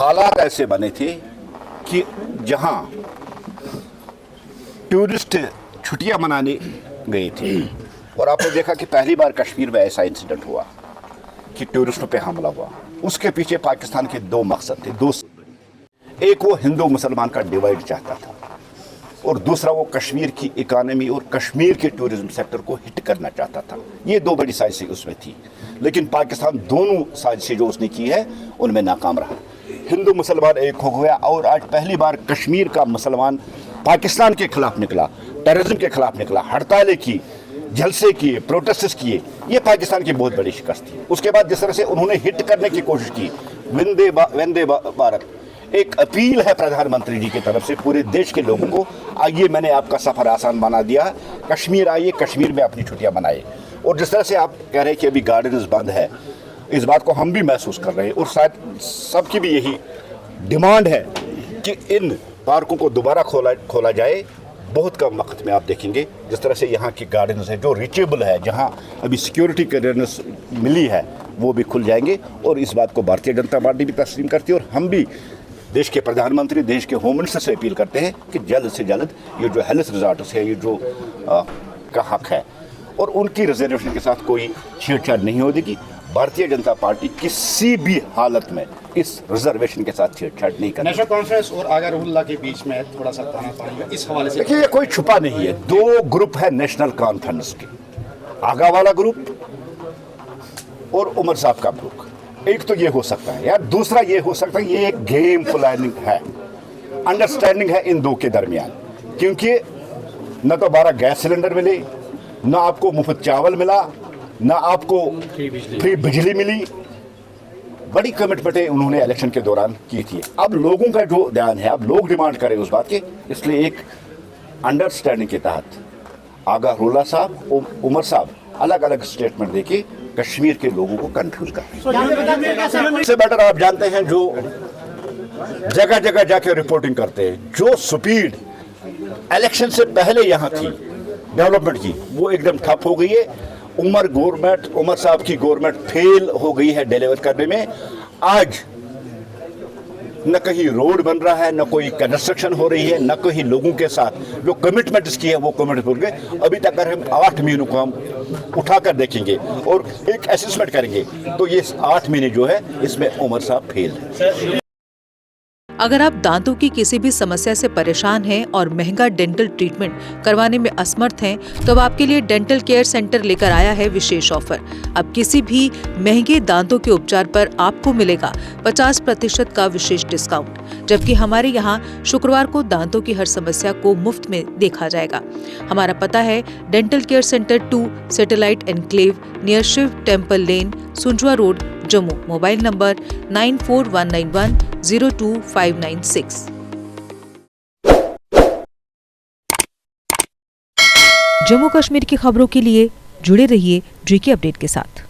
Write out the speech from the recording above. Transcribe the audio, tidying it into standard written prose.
हालात ऐसे बने थे कि जहां टूरिस्ट छुट्टियां मनाने गए थे और आपने देखा कि पहली बार कश्मीर में ऐसा इंसिडेंट हुआ कि टूरिस्टों पे हमला हुआ। उसके पीछे पाकिस्तान के दो मकसद थे। एक वो हिंदू मुसलमान का डिवाइड चाहता था और दूसरा वो कश्मीर की इकानमी और कश्मीर के टूरिज्म सेक्टर को हिट करना चाहता था। ये दो बड़ी साजिशें उसमें थी, लेकिन पाकिस्तान दोनों साजिशें जो उसने की है उनमें नाकाम रहा। हिंदू मुसलमान एक हो गया और आज पहली बार कश्मीर का मुसलमान पाकिस्तान के खिलाफ निकला, टेररिज्म के खिलाफ निकला, हड़तालें की, जलसे किए, प्रोटेस्ट किए। ये पाकिस्तान की बहुत बड़ी शिकस्त थी। उसके बाद जिस तरह से उन्होंने हिट करने की कोशिश की, वंदे भारत, एक अपील है प्रधानमंत्री जी की तरफ से पूरे देश के लोगों को, आइए मैंने आपका सफ़र आसान बना दिया, कश्मीर आइए, कश्मीर में अपनी छुट्टियां मनाइए। और जिस तरह से आप कह रहे हैं कि अभी गार्डन्स बंद है, इस बात को हम भी महसूस कर रहे हैं और शायद सबकी भी यही डिमांड है कि इन पार्कों को दोबारा खोला जाए। बहुत कम वक्त में आप देखेंगे जिस तरह से यहाँ की गार्डन्स है जो रीचेबल है, जहाँ अभी सिक्योरिटी क्लियरेंस मिली है, वो भी खुल जाएंगे। और इस बात को भारतीय जनता पार्टी भी तस्लीम करती है और हम भी देश के प्रधानमंत्री, देश के होम मिनिस्टर से अपील करते हैं कि जल्द से जल्द ये जो हेल्थ रिजॉर्ट्स है, ये जो का हक है और उनकी रिजर्वेशन के साथ कोई छेड़छाड़ नहीं होगी। भारतीय जनता पार्टी किसी भी हालत में इस रिजर्वेशन के साथ छेड़छाड़ नहीं करेगी। नेशनल कॉन्फ्रेंस और आगा रुहुल्लाह के बीच में थोड़ा सा ताना पानी इस हवाले से देखिए, ये कोई छुपा नहीं है। दो ग्रुप है नेशनल कॉन्फ्रेंस के, आगा वाला ग्रुप और उमर साहब का ग्रुप। एक तो ये हो सकता है यार, दूसरा ये हो सकता है ये एक गेम प्लानिंग है, अंडरस्टैंडिंग है इन दो के दरमियान। क्योंकि न तो 12 गैस सिलेंडर मिले, न आपको मुफ्त चावल मिला, न आपको फ्री बिजली मिली। बड़ी कमिटमेंटें उन्होंने इलेक्शन के दौरान की थी। अब लोगों का जो ध्यान है, अब लोग डिमांड करें उस बात के, इसलिए एक अंडरस्टैंडिंग के तहत आगा रुहुल्लाह साहब, उमर साहब अलग अलग स्टेटमेंट देके कश्मीर के लोगों को कंफ्यूज कर रहे हैं। इससे बेटर आप जानते हैं जो जगह जगह जाके रिपोर्टिंग करते हैं, जो स्पीड इलेक्शन से पहले यहाँ थी डेवलपमेंट की, वो एकदम ठप हो गई है। उमर साहब की गवर्नमेंट फेल हो गई है डिलीवर करने में। आज न कहीं रोड बन रहा है, न कोई कंस्ट्रक्शन हो रही है, न कहीं लोगों के साथ जो कमिटमेंट्स की है वो कमिटमेंट भूल गए। अभी तक अगर हम 8 महीनों को हम उठाकर देखेंगे और एक असेसमेंट करेंगे तो ये 8 महीने जो है इसमें उमर साहब फेल है। अगर आप दांतों की किसी भी समस्या से परेशान हैं और महंगा डेंटल ट्रीटमेंट करवाने में असमर्थ हैं, तो अब आपके लिए डेंटल केयर सेंटर लेकर आया है विशेष ऑफर। अब किसी भी महंगे दांतों के उपचार पर आपको मिलेगा 50% का विशेष डिस्काउंट, जबकि हमारे यहाँ शुक्रवार को दांतों की हर समस्या को मुफ्त में देखा जाएगा। हमारा पता है dental care centre 2, satellite enclave, near Shiv temple lane, Sunjwan road, Jammu. Mobile number 9419102596। Jammu Kashmir की खबरों के लिए जुड़े रहिए GK अपडेट के साथ।